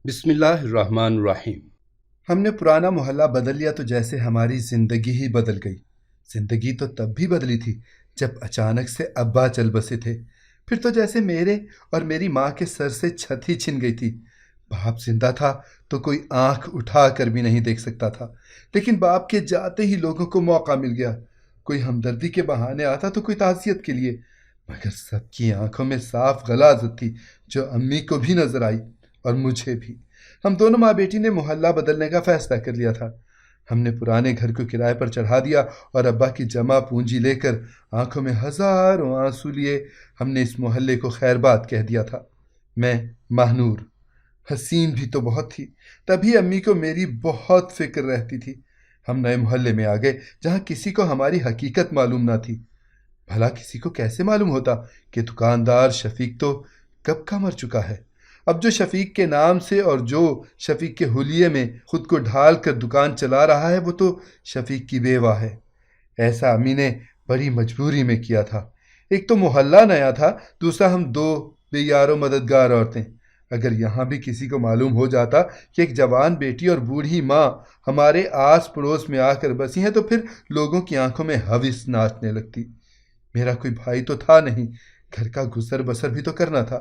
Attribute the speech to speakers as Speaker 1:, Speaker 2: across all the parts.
Speaker 1: بسم اللہ الرحمن الرحیم۔
Speaker 2: ہم نے پرانا محلہ بدل لیا تو جیسے ہماری زندگی ہی بدل گئی۔ زندگی تو تب بھی بدلی تھی جب اچانک سے ابا چل بسے تھے۔ پھر تو جیسے میرے اور میری ماں کے سر سے چھت ہی چھن گئی تھی۔ باپ زندہ تھا تو کوئی آنکھ اٹھا کر بھی نہیں دیکھ سکتا تھا، لیکن باپ کے جاتے ہی لوگوں کو موقع مل گیا۔ کوئی ہمدردی کے بہانے آتا تو کوئی تعزیت کے لیے، مگر سب کی آنکھوں میں صاف غلاظت تھی جو امی کو بھی نظر آئی اور مجھے بھی۔ ہم دونوں ماں بیٹی نے محلہ بدلنے کا فیصلہ کر لیا تھا۔ ہم نے پرانے گھر کو کرائے پر چڑھا دیا اور ابا کی جمع پونجی لے کر آنکھوں میں ہزاروں آنسو لیے ہم نے اس محلے کو خیر بات کہہ دیا تھا۔ میں ماہنور، حسین بھی تو بہت تھی، تبھی امی کو میری بہت فکر رہتی تھی۔ ہم نئے محلے میں آ گئے جہاں کسی کو ہماری حقیقت معلوم نہ تھی۔ بھلا کسی کو کیسے معلوم ہوتا کہ دکاندار شفیق تو کب کا مر چکا ہے؟ اب جو شفیق کے نام سے اور جو شفیق کے حلیے میں خود کو ڈھال کر دکان چلا رہا ہے وہ تو شفیق کی بیوہ ہے۔ ایسا امی نے بڑی مجبوری میں کیا تھا۔ ایک تو محلہ نیا تھا، دوسرا ہم دو بے یار و مددگار عورتیں۔ اگر یہاں بھی کسی کو معلوم ہو جاتا کہ ایک جوان بیٹی اور بوڑھی ماں ہمارے آس پڑوس میں آ کر بسی ہیں تو پھر لوگوں کی آنکھوں میں ہوس ناچنے لگتی۔ میرا کوئی بھائی تو تھا نہیں، گھر کا گزر بسر بھی تو کرنا تھا۔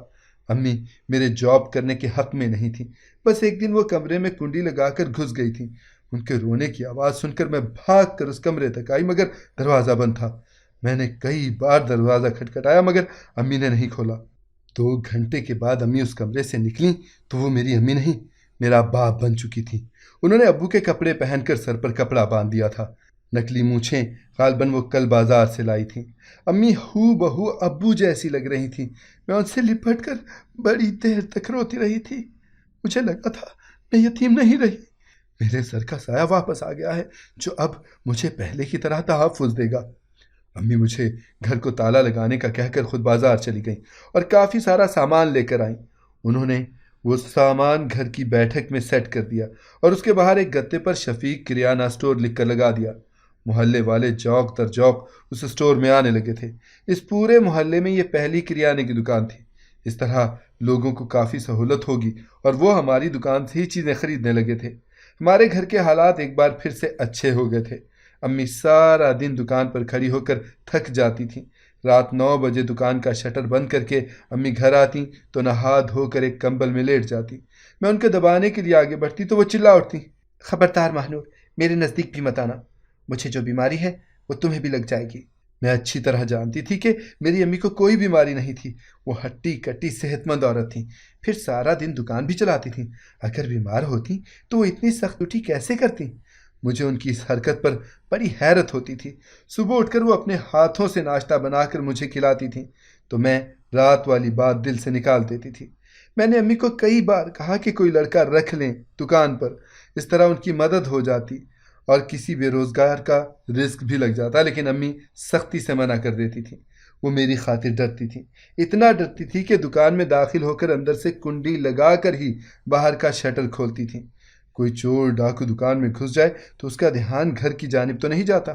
Speaker 2: امی میرے جاب کرنے کے حق میں نہیں تھی۔ بس ایک دن وہ کمرے میں کنڈی لگا کر گھس گئی تھی۔ ان کے رونے کی آواز سن کر میں بھاگ کر اس کمرے تک آئی، مگر دروازہ بند تھا۔ میں نے کئی بار دروازہ کھٹکھٹایا مگر امی نے نہیں کھولا۔ 2 گھنٹے کے بعد امی اس کمرے سے نکلیں تو وہ میری امی نہیں، میرا باپ بن چکی تھی۔ انہوں نے ابو کے کپڑے پہن کر سر پر کپڑا باندھ دیا تھا۔ نکلی مونچھیں غالباً وہ کل بازار سے لائی تھیں۔ امی ہو بہو ابو جیسی لگ رہی تھیں۔ میں ان سے لپٹ کر بڑی دیر تک روتی رہی تھی۔ مجھے لگا تھا میں یتیم نہیں رہی، میرے سر کا سایہ واپس آ گیا ہے جو اب مجھے پہلے کی طرح تحفظ دے گا۔ امی مجھے گھر کو تالا لگانے کا کہہ کر خود بازار چلی گئیں اور کافی سارا سامان لے کر آئیں۔ انہوں نے وہ سامان گھر کی بیٹھک میں سیٹ کر دیا اور اس کے باہر ایک گتے پر شفیق کریانہ سٹور لکھ کر لگا دیا۔ محلے والے جوق در جوق اس سٹور میں آنے لگے تھے۔ اس پورے محلے میں یہ پہلی کریانے کی دکان تھی۔ اس طرح لوگوں کو کافی سہولت ہوگی اور وہ ہماری دکان سے ہی چیزیں خریدنے لگے تھے۔ ہمارے گھر کے حالات ایک بار پھر سے اچھے ہو گئے تھے۔ امی سارا دن دکان پر کھڑی ہو کر تھک جاتی تھیں۔ رات 9 بجے دکان کا شٹر بند کر کے امی گھر آتی تو نہا دھو کر ایک کمبل میں لیٹ جاتی۔ میں ان کو دبانے کے لیے آگے بڑھتی تو وہ چلا اٹھتی، خبردار ماہنور، میرے نزدیک بھی مت آنا، مجھے جو بیماری ہے وہ تمہیں بھی لگ جائے گی۔ میں اچھی طرح جانتی تھی کہ میری امی کو کوئی بیماری نہیں تھی، وہ ہٹی کٹی صحت مند عورت تھیں، پھر سارا دن دکان بھی چلاتی تھیں۔ اگر بیمار ہوتی تو وہ اتنی سخت ڈیوٹی کیسے کرتی؟ مجھے ان کی اس حرکت پر بڑی حیرت ہوتی تھی۔ صبح اٹھ کر وہ اپنے ہاتھوں سے ناشتہ بنا کر مجھے کھلاتی تھیں تو میں رات والی بات دل سے نکال دیتی تھی۔ میں نے امی کو کئی بار کہا کہ کوئی لڑکا رکھ لیں دکان پر، اس طرح ان کی مدد ہو جاتی اور کسی بے روزگار کا رزق بھی لگ جاتا، لیکن امی سختی سے منع کر دیتی تھیں۔ وہ میری خاطر ڈرتی تھیں، اتنا ڈرتی تھی کہ دکان میں داخل ہو کر اندر سے کنڈی لگا کر ہی باہر کا شٹر کھولتی تھیں۔ کوئی چور ڈاکو دکان میں گھس جائے تو اس کا دھیان گھر کی جانب تو نہیں جاتا۔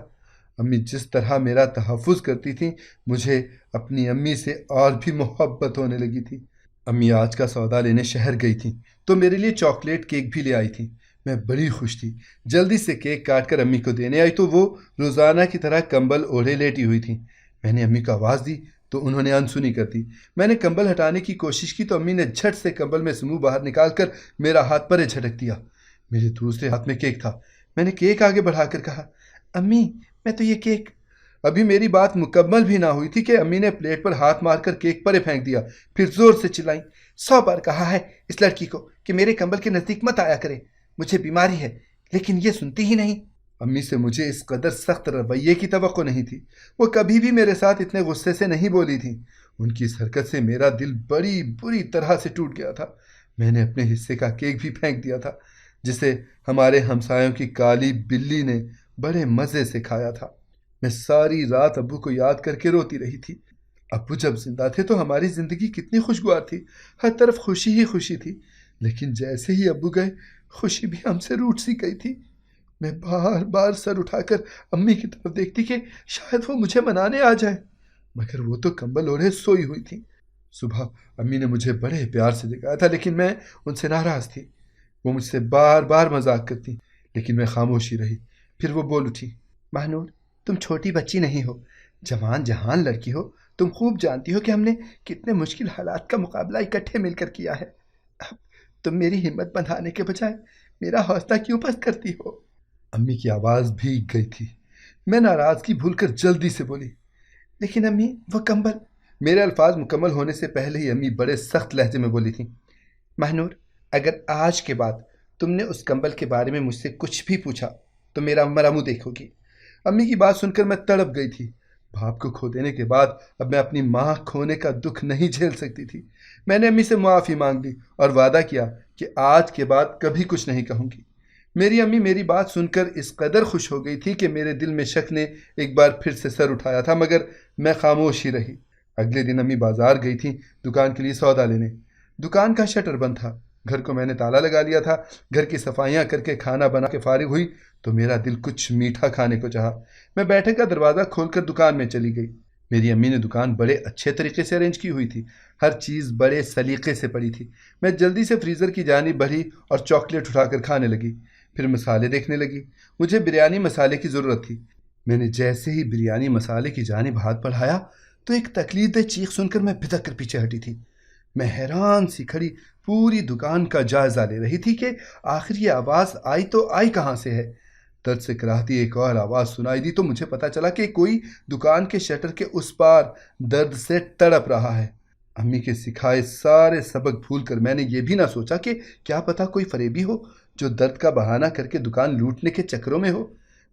Speaker 2: امی جس طرح میرا تحفظ کرتی تھیں، مجھے اپنی امی سے اور بھی محبت ہونے لگی تھی۔ امی آج کا سودا لینے شہر گئی تھیں تو میرے لیے چاکلیٹ کیک بھی لے آئی تھیں۔ میں بڑی خوش تھی، جلدی سے کیک کاٹ کر امی کو دینے آئی تو وہ روزانہ کی طرح کمبل اوڑھے لیٹی ہوئی تھیں۔ میں نے امی کو آواز دی تو انہوں نے انسنی کر دی۔ میں نے کمبل ہٹانے کی کوشش کی تو امی نے جھٹ سے کمبل میں سے منہ باہر نکال کر میرا ہاتھ پرے جھٹک دیا۔ میرے دوسرے ہاتھ میں کیک تھا۔ میں نے کیک آگے بڑھا کر کہا، امی میں تو یہ کیک… ابھی میری بات مکمل بھی نہ ہوئی تھی کہ امی نے پلیٹ پر ہاتھ مار کر کیک پرے پھینک دیا، پھر زور سے چلائیں، 100 بار کہا ہے اس لڑکی کو کہ میرے کمبل کے نزدیک مت آیا کرے، مجھے بیماری ہے، لیکن یہ سنتی ہی نہیں۔ امی سے مجھے اس قدر سخت رویے کی توقع نہیں تھی۔ وہ کبھی بھی میرے ساتھ اتنے غصے سے نہیں بولی تھی۔ ان کی اس حرکت سے میرا دل بڑی بری طرح سے ٹوٹ گیا تھا۔ میں نے اپنے حصے کا کیک بھی پھینک دیا تھا جسے ہمارے ہمسایوں کی کالی بلی نے بڑے مزے سے کھایا تھا۔ میں ساری رات ابو کو یاد کر کے روتی رہی تھی۔ ابو جب زندہ تھے تو ہماری زندگی کتنی خوشگوار تھی، ہر طرف خوشی ہی خوشی تھی، لیکن جیسے ہی ابو گئے خوشی بھی ہم سے روٹ سی گئی تھی۔ میں بار بار سر اٹھا کر امی کی طرف دیکھتی کہ شاید وہ مجھے منانے آ جائے، مگر وہ تو کمبل اوڑھے سوئی ہوئی تھی۔ صبح امی نے مجھے بڑے پیار سے دکھایا تھا، لیکن میں ان سے ناراض تھی۔ وہ مجھ سے بار بار مذاق کرتی، لیکن میں خاموش ہی رہی۔ پھر وہ بول اٹھی، مہنور، تم چھوٹی بچی نہیں ہو، جوان جہان لڑکی ہو۔ تم خوب جانتی ہو کہ ہم نے کتنے مشکل حالات کا مقابلہ اکٹھے مل کر کیا ہے۔ اب تم میری ہمت بندھانے کے بجائے میرا حوصلہ کیوں پست کرتی ہو؟ امی کی آواز بھیگ گئی تھی۔ میں ناراضگی بھول کر جلدی سے بولی، لیکن امی وہ کمبل۔ میرے الفاظ مکمل ہونے سے پہلے ہی امی بڑے سخت لہجے میں بولی تھیں، مہنور، اگر آج کے بعد تم نے اس کمبل کے بارے میں مجھ سے کچھ بھی پوچھا تو میرا مرا منہ دیکھو گی۔ امی کی بات سن کر میں تڑپ گئی تھی۔ باپ کو کھو دینے کے بعد اب میں اپنی ماں کھونے کا دکھ نہیں جھیل سکتی تھی۔ میں نے امی سے معافی مانگ لی اور وعدہ کیا کہ آج کے بعد کبھی کچھ نہیں کہوں گی۔ میری امی میری بات سن کر اس قدر خوش ہو گئی تھی کہ میرے دل میں شک نے ایک بار پھر سے سر اٹھایا تھا، مگر میں خاموش ہی رہی۔ اگلے دن امی بازار گئی تھیں دکان کے لیے سودا لینے۔ دکان کا شٹر بند تھا۔ گھر کو میں نے تالا لگا لیا تھا۔ گھر کی صفائیاں کر کے کھانا بنا کے فارغ ہوئی تو میرا دل کچھ میٹھا کھانے کو چاہا۔ میں بیٹھک کا دروازہ کھول کر دکان میں چلی گئی۔ میری امی نے دکان بڑے اچھے طریقے سے ارینج کی ہوئی تھی۔ ہر چیز بڑے سلیقے سے پڑی تھی۔ میں جلدی سے فریزر کی جانب بڑھی اور چاکلیٹ اٹھا کر کھانے لگی۔ پھر مسالے دیکھنے لگی۔ مجھے بریانی مسالے کی ضرورت تھی۔ میں نے جیسے ہی بریانی مسالے کی جانب ہاتھ بڑھایا تو ایک تکلیف دہ چیخ سن کر میں بھدک کر پیچھے ہٹی تھی۔ میں حیران سی کھڑی پوری دکان کا جائزہ لے رہی تھی کہ آخر یہ آواز آئی تو آئی کہاں سے ہے۔ درد سے کراہتی ایک اور آواز سنائی دی تو مجھے پتا چلا کہ کوئی دکان کے شٹر کے اس پار درد سے تڑپ رہا ہے۔ امی کے سکھائے سارے سبق بھول کر میں نے یہ بھی نہ سوچا کہ کیا پتا کوئی فریبی ہو جو درد کا بہانہ کر کے دکان لوٹنے کے چکروں میں ہو۔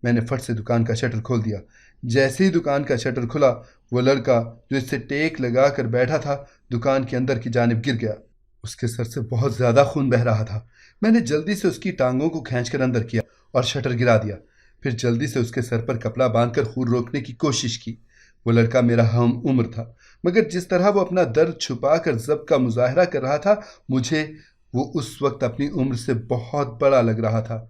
Speaker 2: میں نے فٹ سے دکان کا شٹر کھول دیا۔ جیسے ہی دکان کا شٹر کھلا، وہ لڑکا جو اس سے ٹیک لگا کر بیٹھا تھا دکان کے اندر کی جانب گر گیا۔ اس کے سر سے بہت زیادہ خون بہہ رہا تھا۔ میں نے جلدی سے اس کی ٹانگوں کو کھینچ کر اندر کیا اور شٹر گرا دیا۔ پھر جلدی سے اس کے سر پر کپڑا باندھ کر خون روکنے کی کوشش کی۔ وہ لڑکا میرا ہم عمر تھا، مگر جس طرح وہ اپنا درد چھپا کر ضبط کا مظاہرہ کر رہا تھا، مجھے وہ اس وقت اپنی عمر سے بہت بڑا لگ رہا تھا۔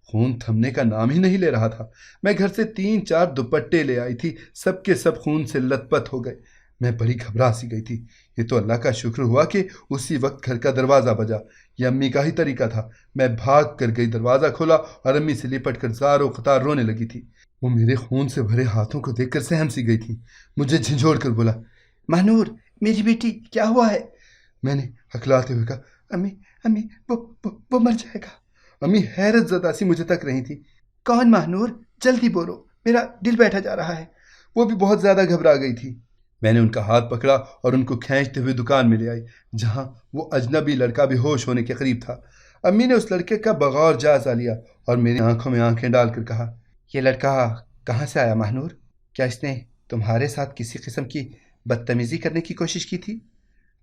Speaker 2: خون تھمنے کا نام ہی نہیں لے رہا تھا۔ میں گھر سے 3-4 دوپٹے لے آئی تھی، سب کے سب خون سے لت پت ہو گئے۔ میں بڑی گھبرا سی گئی تھی۔ یہ تو اللہ کا شکر ہوا کہ اسی وقت گھر کا دروازہ بجا۔ یہ امی کا ہی طریقہ تھا۔ میں بھاگ کر گئی، دروازہ کھولا اور امی سے لپٹ کر زار و قطار رونے لگی تھی۔ وہ میرے خون سے بھرے ہاتھوں کو دیکھ کر سہم سی گئی تھی۔ مجھے جھنجھوڑ کر بولا، مہنور، میری بیٹی، کیا ہوا ہے؟ میں نے ہکلاتے ہوئے کہا، امی وہ مر جائے گا۔ امی حیرت زدہ سی مجھے تک رہی تھی۔ کون مہنور؟ جلدی بولو، میرا دل بیٹھا جا رہا ہے۔ وہ بھی بہت زیادہ گھبرا گئی تھی۔ میں نے ان کا ہاتھ پکڑا اور ان کو کھینچتے ہوئے دکان میں لے آئی، جہاں وہ اجنبی لڑکا بے ہوش ہونے کے قریب تھا۔ امی نے اس لڑکے کا بغور جائزہ لیا اور میری آنکھوں میں آنکھیں ڈال کر کہا، یہ لڑکا کہاں سے آیا مہنور؟ کیا اس نے تمہارے ساتھ کسی قسم کی بدتمیزی کرنے کی کوشش کی تھی؟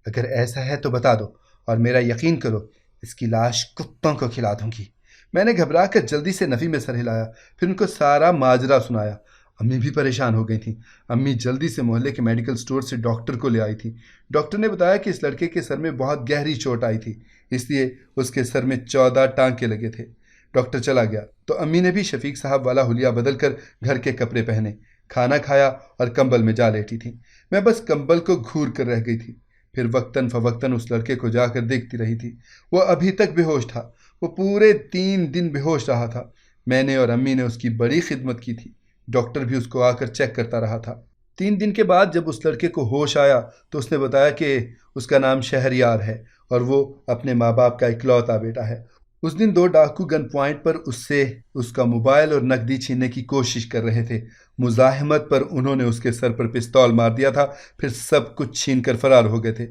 Speaker 2: اگر ایسا ہے تو بتا دو اور میرا یقین کرو، اس کی لاش کتوں کو کھلا دوں گی۔ میں نے گھبرا کر جلدی سے نفی میں سر ہلایا، پھر ان کو سارا ماجرا سنایا۔ امی بھی پریشان ہو گئی تھیں۔ امی جلدی سے محلے کے میڈیکل سٹور سے ڈاکٹر کو لے آئی تھی۔ ڈاکٹر نے بتایا کہ اس لڑکے کے سر میں بہت گہری چوٹ آئی تھی، اس لیے اس کے سر میں 14 ٹانکے لگے تھے۔ ڈاکٹر چلا گیا تو امی نے بھی شفیق صاحب والا حلیہ بدل کر گھر کے کپڑے پہنے، کھانا کھایا اور کمبل میں جا لیٹی تھی۔ میں بس کمبل کو گھور کر رہ گئی تھی۔ پھر وقتاً فوقتاً اس لڑکے کو جا کر دیکھتی رہی تھی۔ وہ ابھی تک بے ہوش تھا۔ وہ پورے 3 دن بے ہوش رہا تھا۔ میں نے اور امی نے اس کی بڑی خدمت کی تھی۔ ڈاکٹر بھی اس کو آ کر چیک کرتا رہا تھا۔ 3 دن کے بعد جب اس لڑکے کو ہوش آیا تو اس نے بتایا کہ اس کا نام شہریار ہے اور وہ اپنے ماں باپ کا اکلوتا بیٹا ہے۔ اس دن 2 ڈاکو گن پوائنٹ پر اس سے اس کا موبائل اور نقدی چھیننے کی کوشش کر رہے تھے۔ مزاحمت پر انہوں نے اس کے سر پر پستول مار دیا تھا، پھر سب کچھ چھین کر فرار ہو گئے تھے۔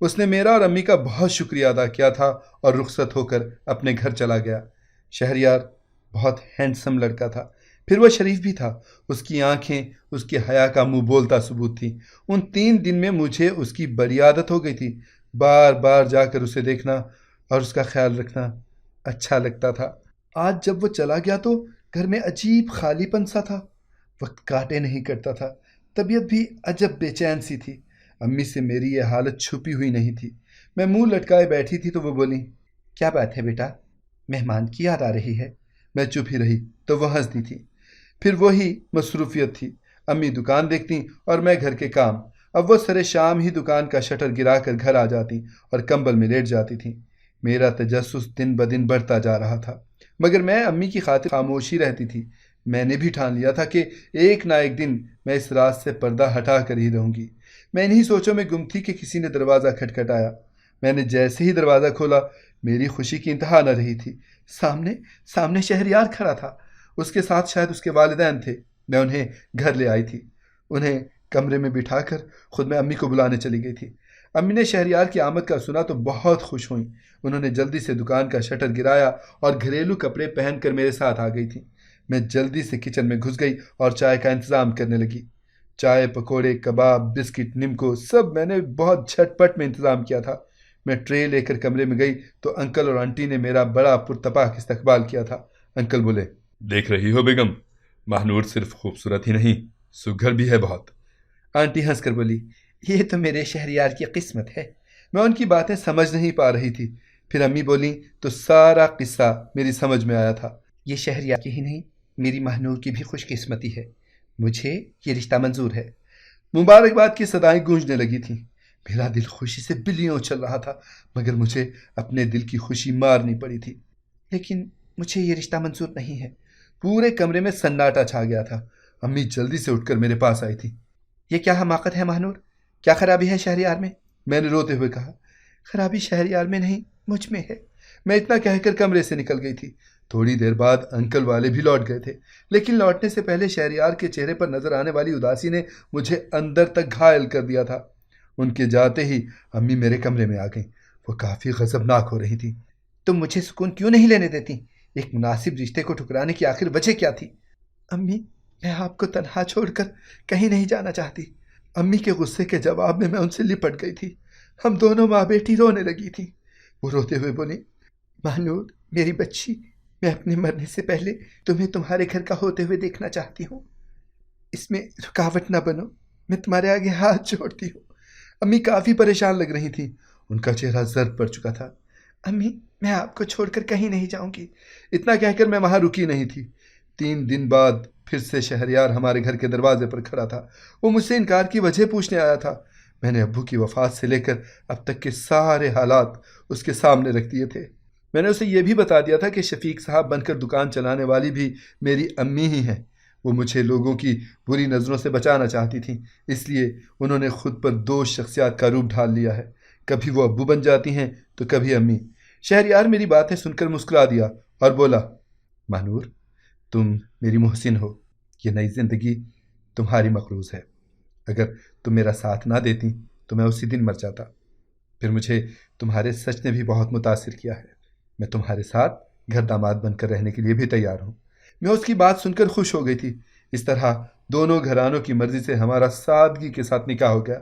Speaker 2: اس نے میرا اور امی کا بہت شکریہ ادا کیا تھا اور رخصت ہو کر اپنے گھر چلا گیا۔ شہریار بہت ہینڈسم لڑکا تھا، پھر وہ شریف بھی تھا۔ اس کی آنکھیں اس کے حیا کا منہ بولتا ثبوت تھی۔ ان 3 دن میں مجھے اس کی بڑی عادت ہو گئی تھی۔ بار بار جا کر اسے دیکھنا اور اس کا خیال رکھنا اچھا لگتا تھا۔ آج جب وہ چلا گیا تو گھر میں عجیب خالی پن سا تھا۔ وقت کاٹے نہیں کرتا تھا۔ طبیعت بھی عجب بے چین سی تھی۔ امی سے میری یہ حالت چھپی ہوئی نہیں تھی۔ میں منہ لٹکائے بیٹھی تھی تو وہ بولی، کیا بات ہے بیٹا، مہمان کی یاد آ رہی ہے؟ میں چپ ہی رہی تو وہ ہنستی تھی۔ پھر وہی مصروفیت تھی، امی دکان دیکھتی اور میں گھر کے کام۔ اب وہ سر شام ہی دکان کا شٹر گرا کر گھر آ جاتی اور کمبل میں لیٹ جاتی تھیں۔ میرا تجسس دن بدن بڑھتا جا رہا تھا، مگر میں امی کی خاطر خاموشی رہتی تھی۔ میں نے بھی ٹھان لیا تھا کہ ایک نہ ایک دن میں اس راز سے پردہ ہٹا کر ہی رہوں گی۔ میں انہی سوچوں میں گم تھی کہ کسی نے دروازہ کھٹکھٹایا۔ میں نے جیسے ہی دروازہ کھولا، میری خوشی کی انتہا نہ رہی تھی۔ سامنے شہریار کھڑا تھا، اس کے ساتھ شاید اس کے والدین تھے۔ میں انہیں گھر لے آئی تھی، انہیں کمرے میں بٹھا کر خود میں امی کو بلانے چلی گئی تھی۔ امی نے شہریار کی آمد کا سنا تو بہت خوش ہوئیں۔ انہوں نے جلدی سے دکان کا شٹر گرایا اور گھریلو کپڑے پہن کر میرے ساتھ آ گئی تھیں۔ میں جلدی سے کچن میں گھس گئی اور چائے کا انتظام کرنے لگی۔ چائے، پکوڑے، کباب، بسکٹ، نمکو سب میں نے بہت جھٹ پٹ میں انتظام کیا تھا۔ میں ٹرے لے کر کمرے میں گئی تو انکل اور آنٹی نے میرا بڑا پرتپاک استقبال کیا تھا۔ انکل بولے،
Speaker 1: دیکھ رہی ہو بیگم، مہنور صرف خوبصورت ہی نہیں، سگھر بھی ہے بہت۔
Speaker 2: آنٹی ہنس کر بولی، یہ تو میرے شہریار کی قسمت ہے۔ میں ان کی باتیں سمجھ نہیں پا رہی تھی۔ پھر امی بولیں تو سارا قصہ میری سمجھ میں آیا تھا۔ یہ شہریار کی ہی نہیں، میری مہنور کی بھی خوش قسمتی ہے، مجھے یہ رشتہ منظور ہے۔ مبارکباد کی صدائیں گونجنے لگی تھیں۔ میرا دل خوشی سے بلیوں چل رہا تھا، مگر مجھے اپنے دل کی خوشی مارنی پڑی تھی۔ لیکن مجھے یہ رشتہ منظور نہیں ہے۔ پورے کمرے میں سناٹا چھا گیا تھا۔ امی جلدی سے اٹھ کر میرے پاس آئی تھی۔ یہ کیا حماقت ہے مہنور، کیا خرابی ہے شہریار میں؟ میں نے روتے ہوئے کہا، خرابی شہریار میں نہیں، مجھ میں ہے۔ میں اتنا کہہ کر کمرے سے نکل گئی تھی۔ تھوڑی دیر بعد انکل والے بھی لوٹ گئے تھے، لیکن لوٹنے سے پہلے شہریار کے چہرے پر نظر آنے والی اداسی نے مجھے اندر تک گھائل کر دیا تھا۔ ان کے جاتے ہی امی میرے کمرے میں آ گئیں۔ وہ کافی غضبناک ہو رہی تھی۔ تم مجھے سکون کیوں نہیں لینے دیتی؟ ایک مناسب رشتے کو ٹھکرانے کی آخر وجہ کیا تھی؟ امی، میں آپ کو تنہا چھوڑ کر کہیں نہیں جانا چاہتی۔ امی کے غصے کے جواب میں ان سے لپٹ گئی تھی۔ ہم دونوں ماں بیٹی رونے لگی تھی۔ وہ روتے ہوئے بولی، مہنور میری بچی، میں اپنے مرنے سے پہلے تمہیں تمہارے گھر کا ہوتے ہوئے دیکھنا چاہتی ہوں۔ اس میں رکاوٹ نہ بنو، میں تمہارے آگے ہاتھ جوڑتی ہوں۔ امی کافی پریشان لگ رہی تھیں، ان کا چہرہ زرد پڑ چکا تھا۔ امی، میں آپ کو چھوڑ کر کہیں نہیں جاؤں گی۔ اتنا کہہ کر میں وہاں رکی نہیں تھی۔ 3 دن بعد پھر سے شہریار ہمارے گھر کے دروازے پر کھڑا تھا۔ وہ مجھ سے انکار کی وجہ پوچھنے آیا تھا۔ میں نے ابو کی وفات سے لے کر اب تک کے سارے حالات اس کے سامنے رکھ دیے تھے۔ میں نے اسے یہ بھی بتا دیا تھا کہ شفیق صاحب بن کر دکان چلانے والی بھی میری امی ہی ہیں۔ وہ مجھے لوگوں کی بری نظروں سے بچانا چاہتی تھیں، اس لیے انہوں نے خود پر 2 شخصیات کا روپ ڈھال لیا ہے، کبھی وہ ابو بن جاتی ہیں تو کبھی امی۔ شہریار میری باتیں سن کر مسکرا دیا اور بولا، مہنور تم میری محسن ہو، یہ نئی زندگی تمہاری مقروض ہے۔ اگر تم میرا ساتھ نہ دیتی تو میں اسی دن مر جاتا۔ پھر مجھے تمہارے سچ نے بھی بہت متاثر کیا ہے۔ میں تمہارے ساتھ گھر داماد بن کر رہنے کے لیے بھی تیار ہوں۔ میں اس کی بات سن کر خوش ہو گئی تھی۔ اس طرح دونوں گھرانوں کی مرضی سے ہمارا سادگی کے ساتھ نکاح ہو گیا۔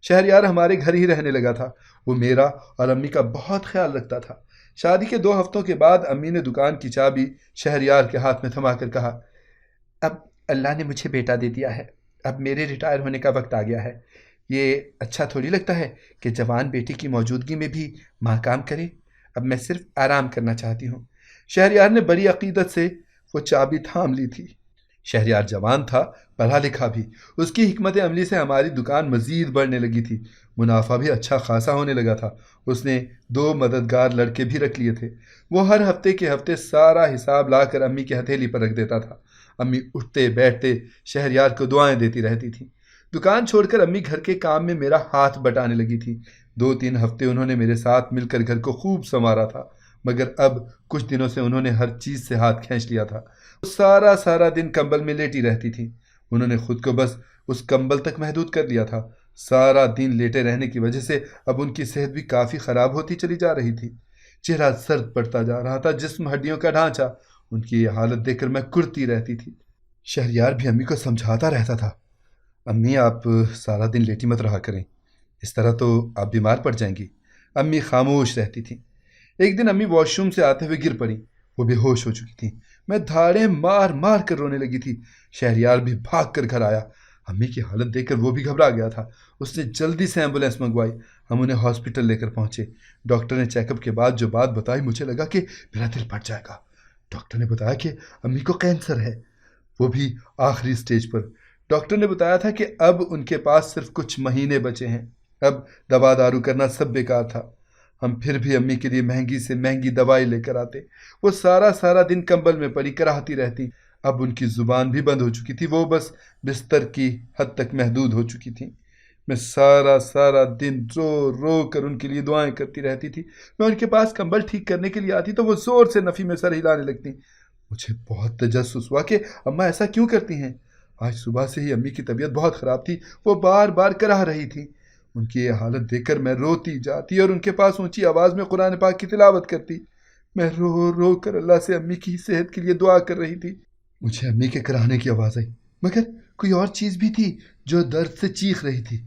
Speaker 2: شہریار ہمارے گھر ہی رہنے لگا تھا۔ وہ میرا اور امی کا بہت خیال رکھتا تھا۔ شادی کے 2 ہفتوں کے بعد امی نے دکان کی چابی شہریار کے ہاتھ میں تھما کر کہا، اب اللہ نے مجھے بیٹا دے دیا ہے، اب میرے ریٹائر ہونے کا وقت آ گیا ہے۔ یہ اچھا تھوڑی لگتا ہے کہ جوان بیٹی کی موجودگی میں بھی ماں کام کرے۔ اب میں صرف آرام کرنا چاہتی ہوں۔ شہریار نے بڑی عقیدت سے وہ چابی تھام لی تھی۔ شہریار جوان تھا، پڑھا لکھا بھی۔ اس کی حکمت عملی سے ہماری دکان مزید بڑھنے لگی تھی، منافع بھی اچھا خاصا ہونے لگا تھا۔ اس نے 2 مددگار لڑکے بھی رکھ لیے تھے۔ وہ ہر ہفتے کے ہفتے سارا حساب لا کر امی کی ہتھیلی پر رکھ دیتا تھا۔ امی اٹھتے بیٹھتے شہریار کو دعائیں دیتی رہتی تھیں۔ دکان چھوڑ کر امی گھر کے کام میں میرا ہاتھ بٹانے لگی تھی۔ 2-3 ہفتے انہوں نے میرے ساتھ مل کر گھر کو خوب سنوارا تھا، مگر اب کچھ دنوں سے انہوں نے ہر چیز سے ہاتھ کھینچ لیا تھا۔ وہ سارا دن کمبل میں لیٹی رہتی تھی۔ انہوں نے خود کو بس اس کمبل تک محدود کر لیا تھا۔ سارا دن لیٹے رہنے کی وجہ سے اب ان کی صحت بھی کافی خراب ہوتی چلی جا رہی تھی۔ چہرہ زرد پڑتا جا رہا تھا، جسم ہڈیوں کا ڈھانچہ۔ ان کی یہ حالت دیکھ کر میں کرتی رہتی تھی۔ شہریار بھی امی کو سمجھاتا رہتا تھا، امی آپ سارا دن لیٹی مت رہا کریں، اس طرح تو آپ بیمار پڑ جائیں گی۔ امی خاموش رہتی تھیں۔ ایک دن امی واش روم سے آتے ہوئے گر پڑی۔ وہ بے ہوش ہو چکی تھیں۔ میں دھاڑیں مار مار کر رونے لگی تھی۔ شہریار بھی بھاگ کر گھر آیا۔ امی کی حالت دیکھ کر وہ بھی گھبرا گیا تھا۔ اس نے جلدی سے ایمبولینس منگوائی۔ ہم انہیں ہاسپٹل لے کر پہنچے۔ ڈاکٹر نے چیک اپ کے بعد جو بات بتائی، مجھے لگا کہ میرا دل پھٹ جائے گا۔ ڈاکٹر نے بتایا کہ امی کو کینسر ہے، وہ بھی آخری سٹیج پر۔ ڈاکٹر نے بتایا تھا کہ اب ان کے پاس صرف کچھ مہینے بچے ہیں۔ اب دوا دارو کرنا سب بیکار تھا۔ ہم پھر بھی امی کے لیے مہنگی سے مہنگی دوائی لے کر آتے۔ وہ سارا دن کمبل میں پڑی کراہتی رہتی۔ اب ان کی زبان بھی بند ہو چکی تھی، وہ بس بستر کی حد تک محدود ہو چکی تھیں۔ میں سارا دن رو رو کر ان کے لیے دعائیں کرتی رہتی تھی۔ میں ان کے پاس کمبل ٹھیک کرنے کے لیے آتی تو وہ زور سے نفی میں سر ہلانے لگتی۔ مجھے بہت تجسس ہوا کہ اماں ایسا کیوں کرتی ہیں۔ آج صبح سے ہی امی کی طبیعت بہت خراب تھی، وہ بار کراہ رہی تھی۔ ان کی یہ حالت دیکھ کر میں روتی جاتی اور ان کے پاس اونچی آواز میں قرآن پاک کی تلاوت کرتی۔ میں رو کر اللہ سے امی کی صحت کے لیے دعا کر رہی تھی۔ مجھے امی کے کراہنے کی آواز آئی، مگر کوئی اور چیز بھی تھی جو درد سے چیخ رہی تھی۔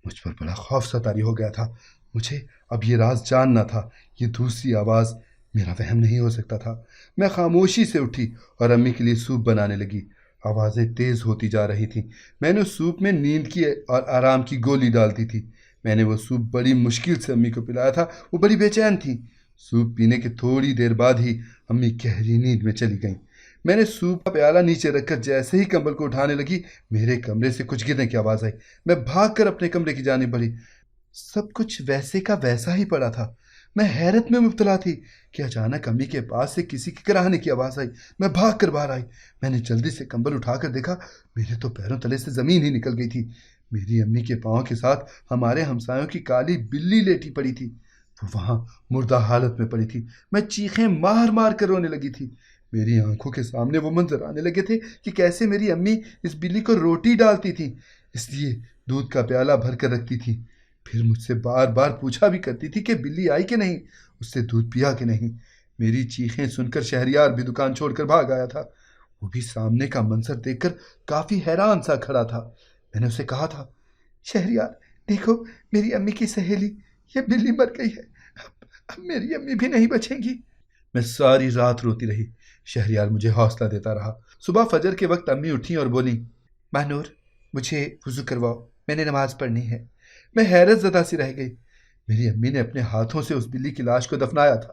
Speaker 2: مجھ پر بڑا خوف سا طاری ہو گیا تھا۔ مجھے اب یہ راز جاننا تھا، یہ دوسری آواز میرا وہم نہیں ہو سکتا تھا۔ میں خاموشی سے اٹھی اور امی کے لیے سوپ بنانے لگی۔ آوازیں تیز ہوتی جا رہی تھیں۔ میں نے اس سوپ میں نیند کی اور آرام کی گولی ڈال دی تھی۔ میں نے وہ سوپ بڑی مشکل سے امی کو پلایا تھا، وہ بڑی بے چین تھیں۔ سوپ پینے کے تھوڑی دیر بعد ہی امی گہری نیند میں چلی گئیں۔ میں نے سوپ کا پیالہ نیچے رکھ کر جیسے ہی کمبل کو اٹھانے لگی، میرے کمرے سے کچھ گرنے کی آواز آئی۔ میں بھاگ کر اپنے کمرے کی جانب بڑھی۔ سب کچھ ویسے کا ویسا ہی پڑا تھا۔ میں حیرت میں مبتلا تھی کہ اچانک امی کے پاس سے کسی کے کراہنے کی آواز آئی۔ میں بھاگ کر باہر آئی۔ میں نے جلدی سے کمبل اٹھا کر دیکھا، میرے تو پیروں تلے سے زمین ہی نکل گئی تھی۔ میری امی کے پاؤں کے ساتھ ہمارے ہمسایوں کی کالی بلی لیٹی پڑی تھی، وہ وہاں مردہ حالت میں پڑی تھی۔ میں چیخیں مار کر رونے لگی تھی۔ میری آنکھوں کے سامنے وہ منظر آنے لگے تھے کہ کیسے میری امی اس بلی کو روٹی ڈالتی تھی، اس لیے دودھ کا پیالہ بھر کر رکھتی تھی۔ پھر مجھ سے بار پوچھا بھی کرتی تھی کہ بلی آئی کہ نہیں، اس سے دودھ پیا کہ نہیں۔ میری چیخیں سن کر شہریار بھی دکان چھوڑ کر بھاگ آیا تھا۔ وہ بھی سامنے کا منظر دیکھ کر کافی حیران سا کھڑا تھا۔ میں نے اسے کہا تھا، شہریار دیکھو، میری امی کی سہیلی، یہ بلی مر گئی ہے، اب میری امی بھی نہیں بچیں گی۔ میں ساری رات روتی رہی۔ شہریار مجھے حوصلہ دیتا رہا۔ صبح فجر کے وقت امی اٹھیں اور بولی، ماہنور مجھے وضو کرواؤ، میں نے نماز پڑھنی ہے۔ میں حیرت زدہ سی رہ گئی۔ میری امی نے اپنے ہاتھوں سے اس بلی کی لاش کو دفنایا تھا۔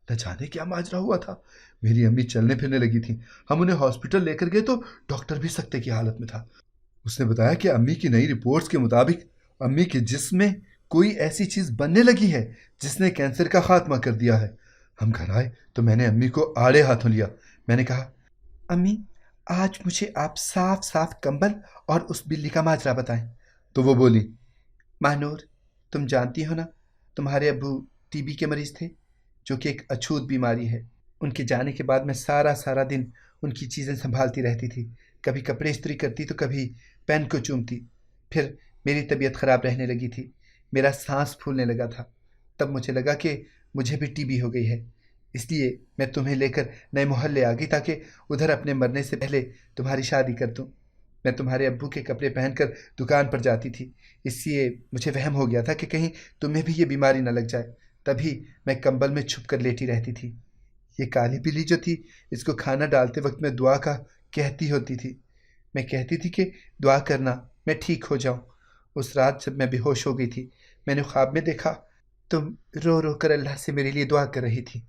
Speaker 2: نہ جانے کیا ماجرا ہوا تھا۔ میری امی چلنے پھرنے لگی تھیں۔ ہم انہیں ہاسپٹل لے کر گئے تو ڈاکٹر بھی سکتے کی حالت میں تھا۔ اس نے بتایا کہ امی کی نئی رپورٹس کے مطابق امی کے جسم میں کوئی ایسی چیز بننے لگی ہے جس نے کینسر کا خاتمہ کر دیا ہے۔ ہم گھر آئے تو میں نے امی کو آڑے ہاتھوں لیا۔ میں نے کہا، امی آج مجھے آپ صاف کمبل اور اس بلی کا ماجرا بتائیں۔ تو وہ بولی، ماہنور تم جانتی ہو نا، تمہارے ابو ٹی بی کے مریض تھے، جو کہ ایک اچھوت بیماری ہے۔ ان کے جانے کے بعد میں سارا دن ان کی چیزیں سنبھالتی رہتی تھی، کبھی کپڑے استری کرتی تو کبھی پین کو چومتی۔ پھر میری طبیعت خراب رہنے لگی تھی، میرا سانس پھولنے لگا تھا۔ تب مجھے لگا کہ مجھے بھی ٹی بی ہو گئی ہے، اس لیے میں تمہیں لے کر نئے محلے آ گئی تاکہ ادھر اپنے مرنے سے پہلے تمہاری شادی کر دوں۔ میں تمہارے ابو کے کپڑے پہن کر دکان پر جاتی تھی، اس لیے مجھے وہم ہو گیا تھا کہ کہیں تمہیں بھی یہ بیماری نہ لگ جائے، تبھی میں کمبل میں چھپ کر لیٹی رہتی تھی۔ یہ کالی بلی جو تھی، اس کو کھانا ڈالتے وقت میں دعا کا کہتی ہوتی تھی۔ میں کہتی تھی کہ دعا کرنا میں ٹھیک ہو جاؤں۔ اس رات جب میں بے ہوش ہو گئی تھی، میں نے خواب میں دیکھا تم رو کر اللہ سے میرے لیے دعا کر رہی تھی۔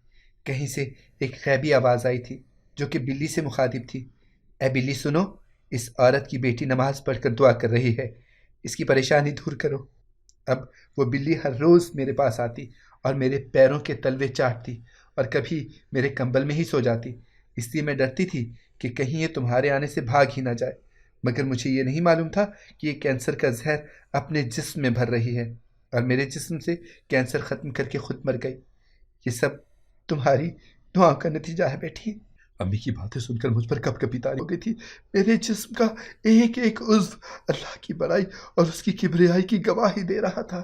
Speaker 2: کہیں سے ایک غیبی آواز آئی تھی جو کہ بلی سے مخاطب تھی، اے بلی سنو، اس عورت کی بیٹی نماز پڑھ کر دعا کر رہی ہے، اس کی پریشانی دور کرو۔ اب وہ بلی ہر روز میرے پاس آتی اور میرے پیروں کے تلوے چاٹتی اور کبھی میرے کمبل میں ہی سو جاتی، اس لیے میں ڈرتی تھی کہ کہیں یہ تمہارے آنے سے بھاگ ہی نہ جائے، مگر مجھے یہ نہیں معلوم تھا کہ یہ کینسر کا زہر اپنے جسم میں بھر رہی ہے اور میرے جسم سے کینسر ختم کر کے خود مر گئی۔ یہ سب تمہاری دعا کا نتیجہ ہے بیٹی۔ امی کی باتیں سن کر مجھ پر کپ کپی طاری ہو گئی تھی۔ میرے جسم کا ایک عضو اللہ کی بڑائی اور اس کی کبریائی کی گواہی دے رہا تھا۔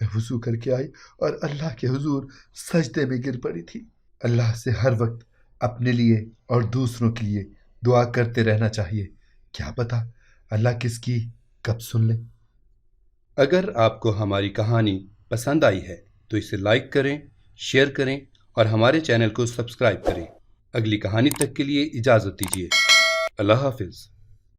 Speaker 2: میں وضو کر کے آئی اور اللہ کے حضور سجدے میں گر پڑی تھی۔ اللہ سے ہر وقت اپنے لیے اور دوسروں کے لیے دعا کرتے رہنا چاہیے، کیا پتہ اللہ کس کی کب سن لے۔
Speaker 3: اگر آپ کو ہماری کہانی پسند آئی ہے تو اسے لائک کریں، شیئر کریں اور ہمارے چینل کو سبسکرائب کریں۔ اگلی کہانی تک کے لیے اجازت دیجیے۔ اللہ حافظ۔